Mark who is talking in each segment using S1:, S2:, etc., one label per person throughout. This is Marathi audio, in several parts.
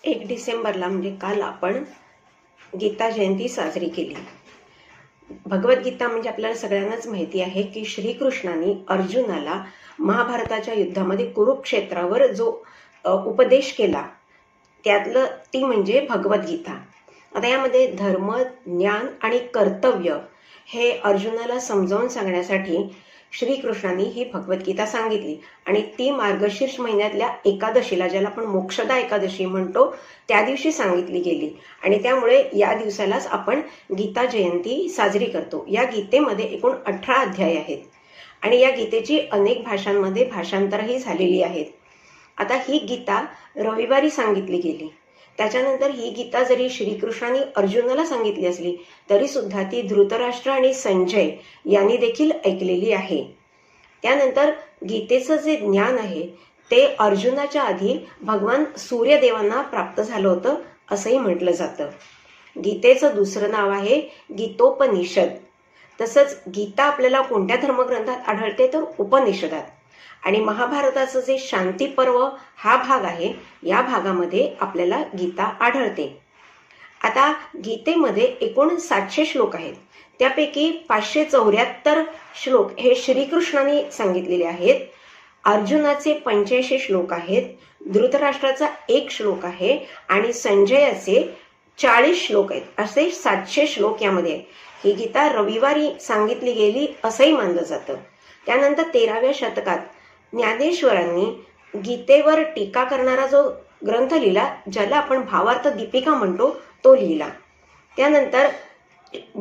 S1: डिसेंबरला म्हणजे काल आपण गीता जयंती साजरी केली। भगवद्गीता म्हणजे आपल्याला सगळ्यांनाच माहिती आहे की श्रीकृष्णांनी अर्जुनाला महाभारताच्या युद्धामध्ये कुरुक्षेत्रावर जो उपदेश केला त्यातलं ती म्हणजे भगवद्गीता। आता यामध्ये धर्म, ज्ञान आणि कर्तव्य हे अर्जुनाला समजावून सांगण्यासाठी श्रीकृष्णांनी ही भगवद्गीता सांगितली आणि ती मार्गशीर्ष महिन्यातल्या एकादशीला, ज्याला आपण मोक्षदा एकादशी म्हणतो, त्या दिवशी सांगितली गेली आणि त्यामुळे या दिवसालाच आपण गीता जयंती साजरी करतो। या गीतेमध्ये एकूण 18 अध्याय आहेत आणि या गीतेची अनेक भाषांमध्ये भाषांतरही झालेली आहेत। आता ही गीता रविवारी सांगितली गेली, त्याच्यानंतर ही गीता जरी श्रीकृष्णांनी अर्जुनाला सांगितली असली तरी सुद्धा ती धृतराष्ट्र आणि संजय यांनी देखील ऐकलेली आहे। त्यानंतर गीतेचं जे ज्ञान आहे ते अर्जुनाच्या आधी भगवान सूर्यदेवांना प्राप्त झालं होतं असंही म्हटलं जातं। गीतेचं दुसरं नाव आहे गीतोपनिषद। तसंच गीता आपल्याला कोणत्या धर्मग्रंथात आढळते तर उपनिषदात। आणि महाभारताचं जे शांती पर्व हा भाग आहे, या भागामध्ये आपल्याला गीता आढळते। आता गीतेमध्ये एकूण 700 श्लोक आहेत, त्यापैकी 574 श्लोक हे श्रीकृष्णांनी सांगितलेले आहेत। अर्जुनाचे 85 श्लोक आहेत, धृतराष्ट्राचा 1 श्लोक आहे आणि संजयाचे 40 श्लोक आहेत। असे 700 श्लोक यामध्ये आहेत। ही गीता रविवारी सांगितली गेली असंही मानलं जातं। त्यानंतर 13व्या शतकात ज्ञानेश्वरांनी गीतेवर टीका करणारा जो ग्रंथ लिहिला, ज्याला आपण भावार्थ दीपिका म्हणतो, तो लिहिला। त्यानंतर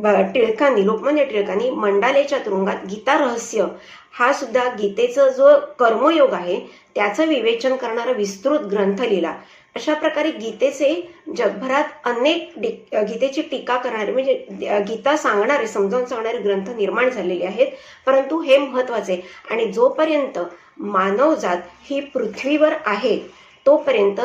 S1: लोकमान्य टिळकांनी मंडालेच्या तुरुंगात गीता रहस्य हा सुद्धा गीतेचं जो कर्मयोग आहे त्याचं विवेचन करणारा विस्तृत ग्रंथ लिहिला। अशा प्रकारे गीतेचे जगभरात अनेक गीतेची टीका करणारे म्हणजे गीता सांगणारे, समजावून सांगणारे ग्रंथ निर्माण झालेले आहेत। परंतु हे महत्वाचे आणि जोपर्यंत मानवजात ही पृथ्वीवर आहे तोपर्यंत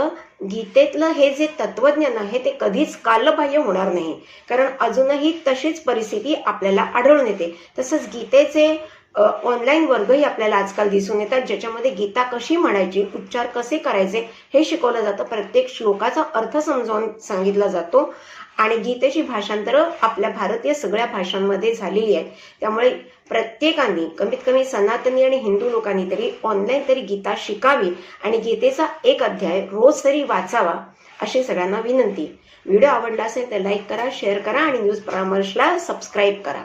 S1: गीतेतलं हे जे तत्वज्ञान आहे ते कधीच कालबाह्य होणार नाही, कारण अजूनही तशीच परिस्थिती आपल्याला आढळून येते। तसंच गीतेचे ऑनलाईन वर्गही आपल्याला आजकाल दिसून येतात, ज्याच्यामध्ये गीता कशी म्हणायची, उच्चार कसे करायचे हे शिकवलं जातं। प्रत्येक श्लोकाचा अर्थ समजावून सांगितला जातो आणि गीतेची भाषांतरं आपल्या भारतीय सगळ्या भाषांमध्ये झालेली आहेत। त्यामुळे प्रत्येकाने, कमीत कमी सनातनी आणि हिंदू लोकांनी तरी ऑनलाईन तरी गीता शिकावी आणि गीतेचा 1 अध्याय रोज तरी वाचावा अशी सगळ्यांना विनंती। व्हिडिओ आवडला असेल तर लाईक करा, शेअर करा आणि न्यूज परामर्शला सबस्क्राईब करा।